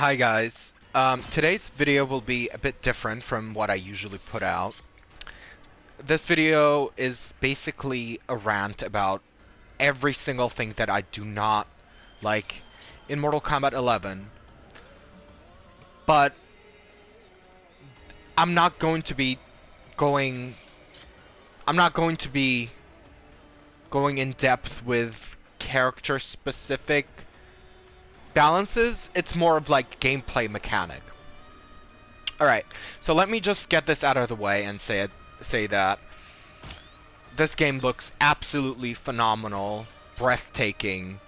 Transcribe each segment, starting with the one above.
Hi guys. Today's video will be a bit different from what I usually put out. This video is basically a rant about every single thing that I do not like in Mortal Kombat 11. But I'm not going to be going in depth with character specific balances. It's more of like gameplay mechanic. Alright, so let me just get this out of the way and say that this game looks absolutely phenomenal, breathtaking.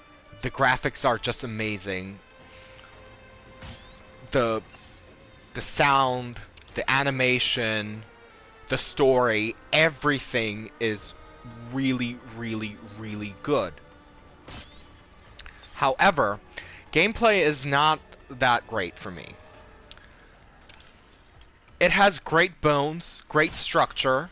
The graphics are just amazing. The sound, the animation, the story, everything is really, really, really good. However, gameplay is not that great for me. It has great bones, great structure,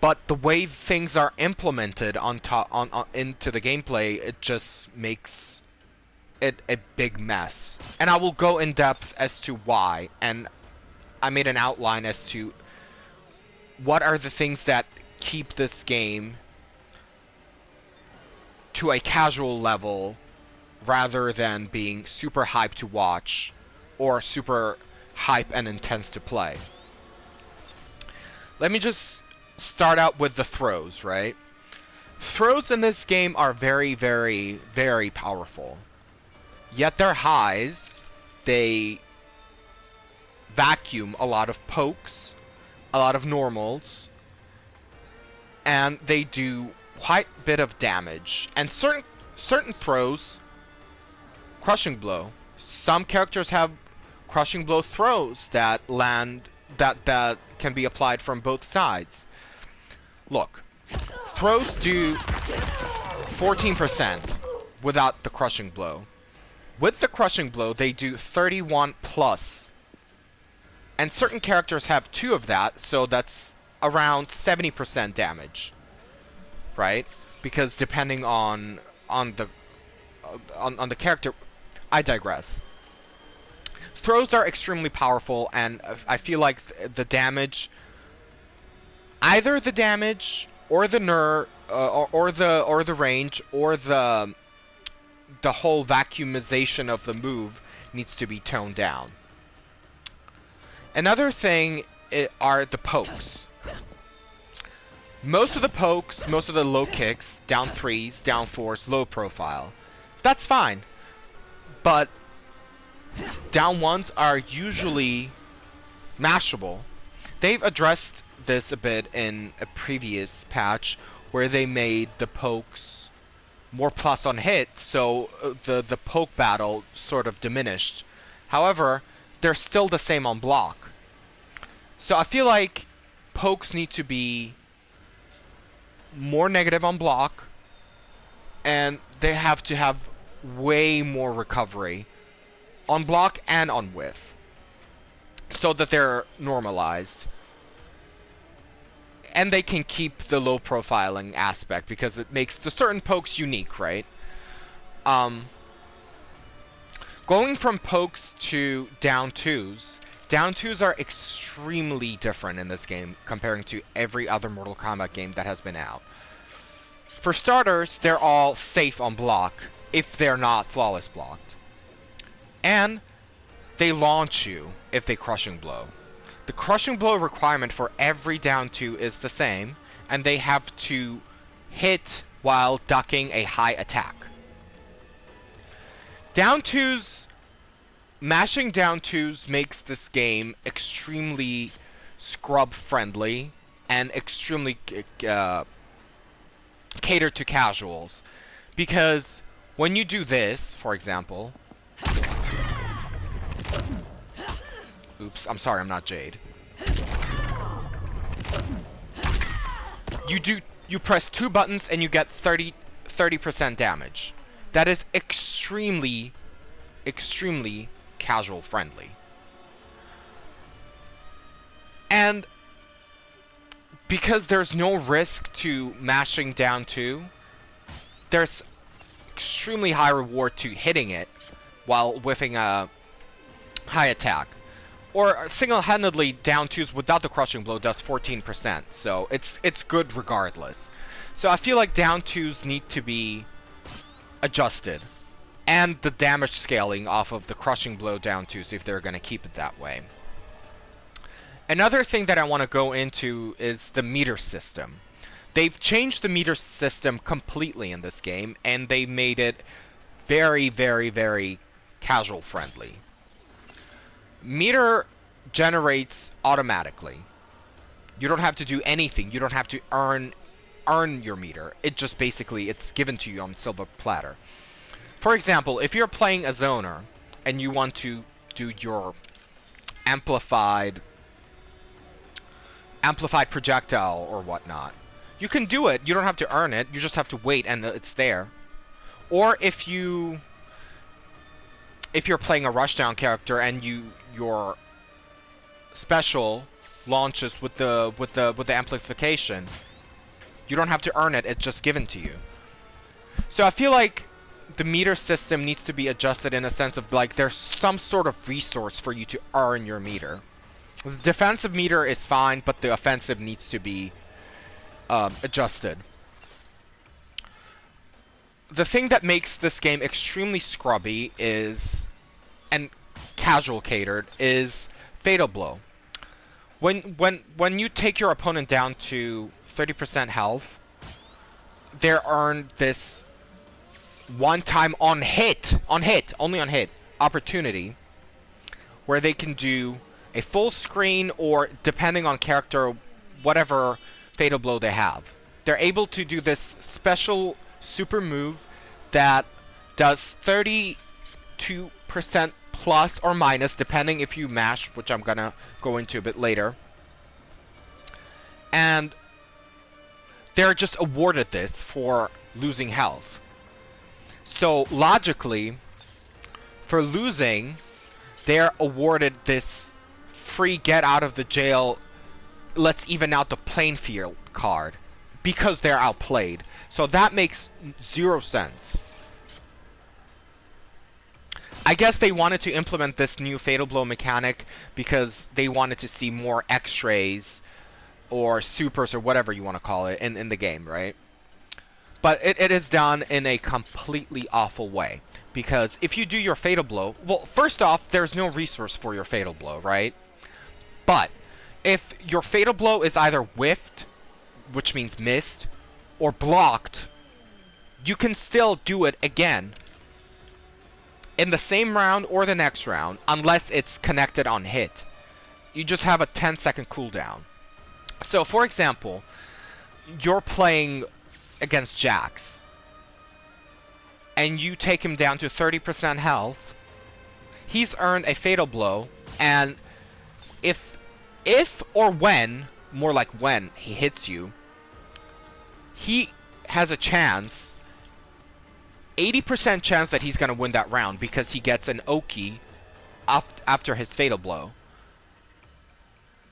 but the way things are implemented into the gameplay, it just makes it a big mess. And I will go in depth as to why, and I made an outline as to what are the things that keep this game to a casual level rather than being super hype to watch or super hype and intense to play. Let me just start out with the throws, right? Throws in this game are very, very, very powerful. Yet their highs, they vacuum a lot of pokes, a lot of normals, and they do quite a bit of damage. And certain throws, crushing blow. Some characters have crushing blow throws that land that can be applied from both sides. Look, throws do 14% without the crushing blow. With the crushing blow, they do 31 plus. And certain characters have 2 of that, so that's around 70% damage. Right? Because depending on the character, I digress. Throws are extremely powerful, and I feel like the damage, either the damage or the or the range or the whole vacuumization of the move needs to be toned down. Another thing are the pokes. Most of the pokes, most of the low kicks, down 3s, down 4s, low profile. That's fine. But down 1s are usually mashable. They've addressed this a bit in a previous patch where they made the pokes more plus on hit, so the poke battle sort of diminished. However, they're still the same on block. So I feel like pokes need to be more negative on block, and they have to have way more recovery on block and on whiff, so that they're normalized. And they can keep the low profiling aspect because it makes the certain pokes unique, right? Going from pokes to down 2s, down 2s are extremely different in this game comparing to every other Mortal Kombat game that has been out. For starters, they're all safe on block if they're not flawless blocked. And they launch you if they crushing blow. The crushing blow requirement for every down 2 is the same, and they have to hit while ducking a high attack. Down 2s, mashing down 2s makes this game extremely scrub friendly and extremely catered to casuals. Because when you do this, for example, oops, I'm sorry, I'm not Jade. You press 2 buttons and you get 30% damage. That is extremely casual friendly. And because there's no risk to mashing down 2, there's extremely high reward to hitting it while whiffing a high attack. Or single-handedly down 2s without the crushing blow does 14%, so it's good regardless. So I feel like down 2s need to be adjusted. And the damage scaling off of the crushing blow down 2s if they're going to keep it that way. Another thing that I want to go into is the meter system. They've changed the meter system completely in this game, and they made it very, very, very casual friendly. Meter generates automatically. You don't have to do anything. You don't have to earn your meter. It just basically, it's given to you on silver platter. For example, if you're playing a zoner and you want to do your amplified projectile or whatnot, you can do it. You don't have to earn it. You just have to wait and it's there. Or if you're playing a rushdown character and your special launches with the amplification, you don't have to earn it. It's just given to you. So I feel like the meter system needs to be adjusted in a sense of like there's some sort of resource for you to earn your meter. The defensive meter is fine, but the offensive needs to be adjusted. The thing that makes this game extremely scrubby is, and casual catered, is Fatal Blow. When you take your opponent down to 30% health, they're earned this one-time only on hit opportunity where they can do a full screen or, depending on character, whatever Fatal Blow they have. They're able to do this special super move that does 32% plus or minus, depending if you mash, which I'm gonna go into a bit later. And they're just awarded this for losing health. So logically, for losing, they're awarded this free get out of the jail, let's even out the playing field card, because they're outplayed. So that makes zero sense. I guess they wanted to implement this new Fatal Blow mechanic because they wanted to see more X-rays or supers or whatever you want to call it in the game, right? But it is done in a completely awful way. Because if you do your Fatal Blow, well, first off, there's no resource for your Fatal Blow, right? But if your Fatal Blow is either whiffed, which means missed, or blocked, you can still do it again in the same round or the next round, unless it's connected on hit. You just have a 10-second cooldown. So, for example, you're playing against Jax, and you take him down to 30% health. He's earned a Fatal Blow, and if or when, more like when, he hits you, he has a chance, 80% chance that he's going to win that round because he gets an Oki after his Fatal Blow.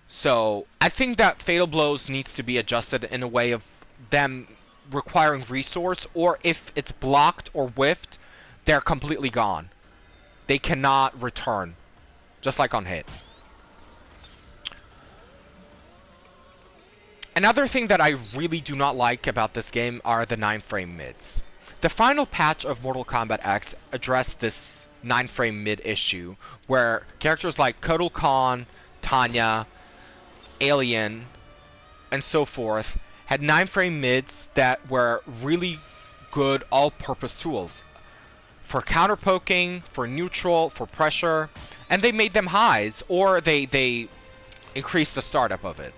So, I think that Fatal Blows needs to be adjusted in a way of them requiring resource, or if it's blocked or whiffed, they're completely gone. They cannot return, just like on hit. Another thing that I really do not like about this game are the 9-frame mids. The final patch of Mortal Kombat X addressed this 9-frame mid issue, where characters like Kotal Kahn, Tanya, Alien, and so forth had 9-frame mids that were really good all-purpose tools for counter-poking, for neutral, for pressure, and they made them highs, or they increased the startup of it.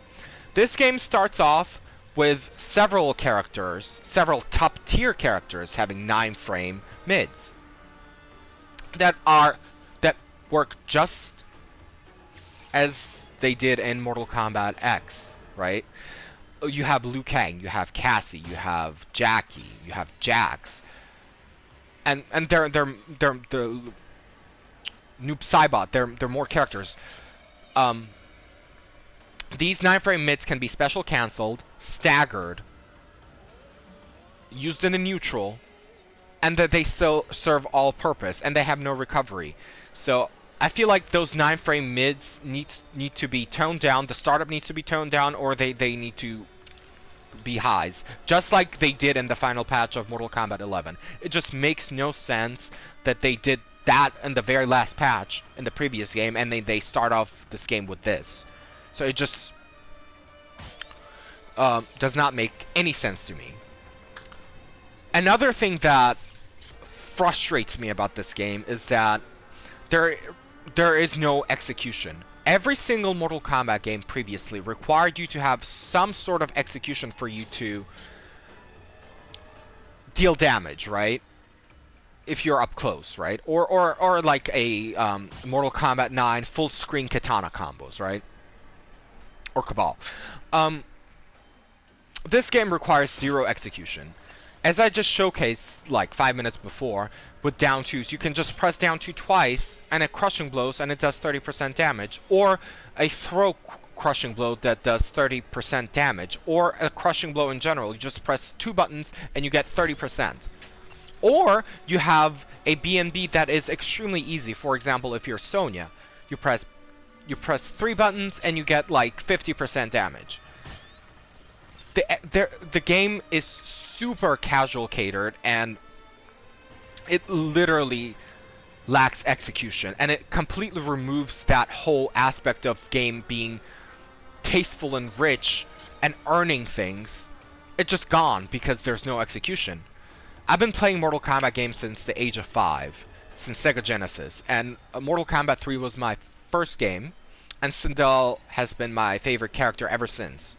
This game starts off with several characters, several top-tier characters having 9-frame mids that work just as they did in Mortal Kombat X, right? You have Liu Kang, you have Cassie, you have Jackie, you have Jax, and they're the Noob Saibot. They're more characters. These 9-frame mids can be special cancelled, staggered, used in a neutral, and that they still serve all purpose, and they have no recovery. So I feel like those 9-frame mids need to be toned down. The startup needs to be toned down, or they need to be highs, just like they did in the final patch of Mortal Kombat 11. It just makes no sense that they did that in the very last patch in the previous game, and they start off this game with this. So it just does not make any sense to me. Another thing that frustrates me about this game is that there is no execution. Every single Mortal Kombat game previously required you to have some sort of execution for you to deal damage, right? If you're up close, right? Or like a Mortal Kombat 9 full screen katana combos, right? Or Cabal. This game requires zero execution. As I just showcased like 5 minutes before, with down 2s, you can just press down 2 twice, and it crushing blows, and it does 30% damage. Or a throw crushing blow that does 30% damage. Or a crushing blow in general, you just press 2 buttons, and you get 30%. Or you have a B&B that is extremely easy. For example, if you're Sonya, you press 3 buttons, and you get like 50% damage. The game is super casual catered, and it literally lacks execution, and it completely removes that whole aspect of game being tasteful and rich and earning things. It's just gone because there's no execution. I've been playing Mortal Kombat games since the age of 5, since Sega Genesis, and Mortal Kombat 3 was my first game, and Sindel has been my favorite character ever since.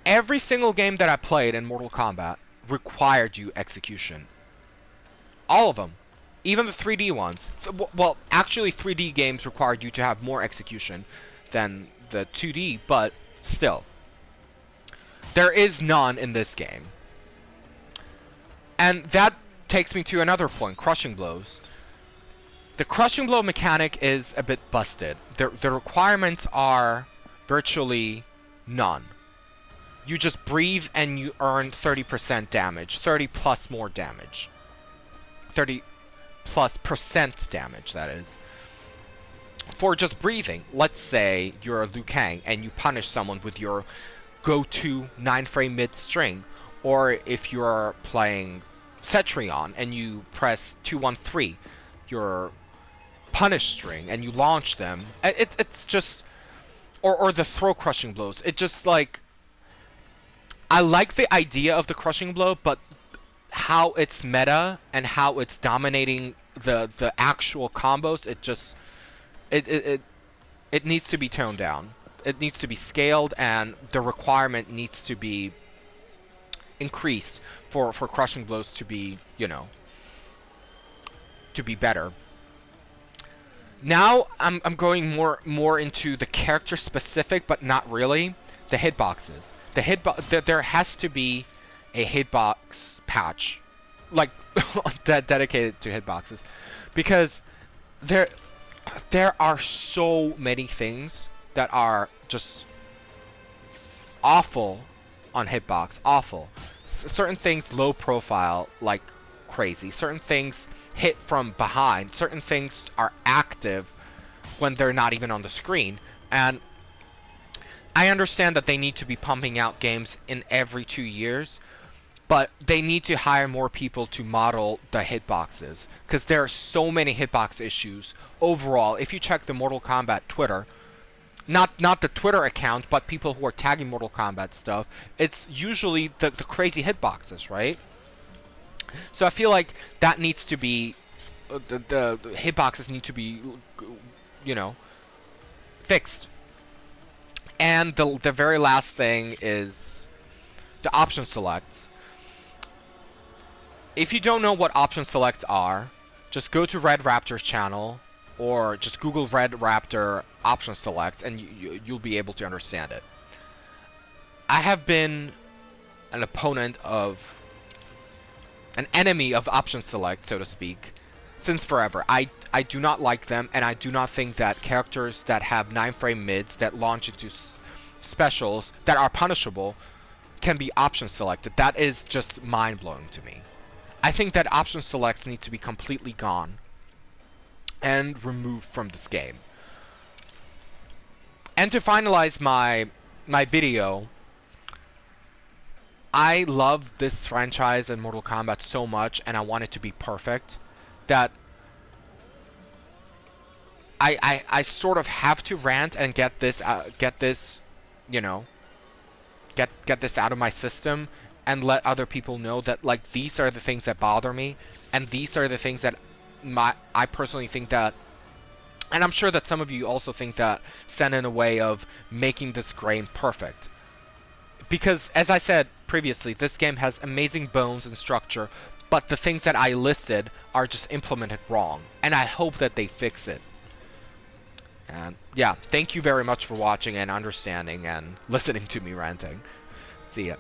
Every single game that I played in Mortal Kombat required you execution. All of them. Even the 3D ones. Well, actually 3D games required you to have more execution than the 2D, but still. There is none in this game. And that takes me to another point, crushing blows. The crushing blow mechanic is a bit busted. The requirements are virtually none. You just breathe and you earn 30% damage. 30 plus more damage. 30 plus percent damage, that is. For just breathing, let's say you're a Liu Kang and you punish someone with your go-to 9-frame mid-string. Or if you're playing Cetrion and you press 2-1-3, your punish string, and you launch them. It's just... Or the throw crushing blows. It just like... I like the idea of the crushing blow, but how it's meta and how it's dominating the actual combos, it just it needs to be toned down. It needs to be scaled, and the requirement needs to be increased for crushing blows to be, you know, to be better. Now I'm going more into the character specific, but not really. The hitboxes. There has to be a hitbox patch, like dedicated to hitboxes, because there are so many things that are just awful on hitbox. Awful. Certain things low profile like crazy. Certain things hit from behind. Certain things are active when they're not even on the screen. And I understand that they need to be pumping out games in every 2 years, but they need to hire more people to model the hitboxes, because there are so many hitbox issues overall. If you check the Mortal Kombat Twitter, not the Twitter account, but people who are tagging Mortal Kombat stuff, it's usually the crazy hitboxes, right? So I feel like that needs to be, the hitboxes need to be, you know, fixed. And the very last thing is the option selects. If you don't know what option selects are, just go to Red Raptor's channel, or just Google Red Raptor option select, and you'll be able to understand it. I have been an enemy of option select, so to speak, since forever. I do not like them, and I do not think that characters that have 9-frame mids that launch into specials that are punishable can be option selected. That is just mind-blowing to me. I think that option selects need to be completely gone and removed from this game. And to finalize my video, I love this franchise and Mortal Kombat so much, and I want it to be perfect, that I sort of have to rant and get this you know, get this out of my system and let other people know that, like, these are the things that bother me, and these are the things that I personally think that, and I'm sure that some of you also think that, stand in a way of making this game perfect. Because, as I said previously, this game has amazing bones and structure, but the things that I listed are just implemented wrong, and I hope that they fix it. And yeah, thank you very much for watching and understanding and listening to me ranting. See ya.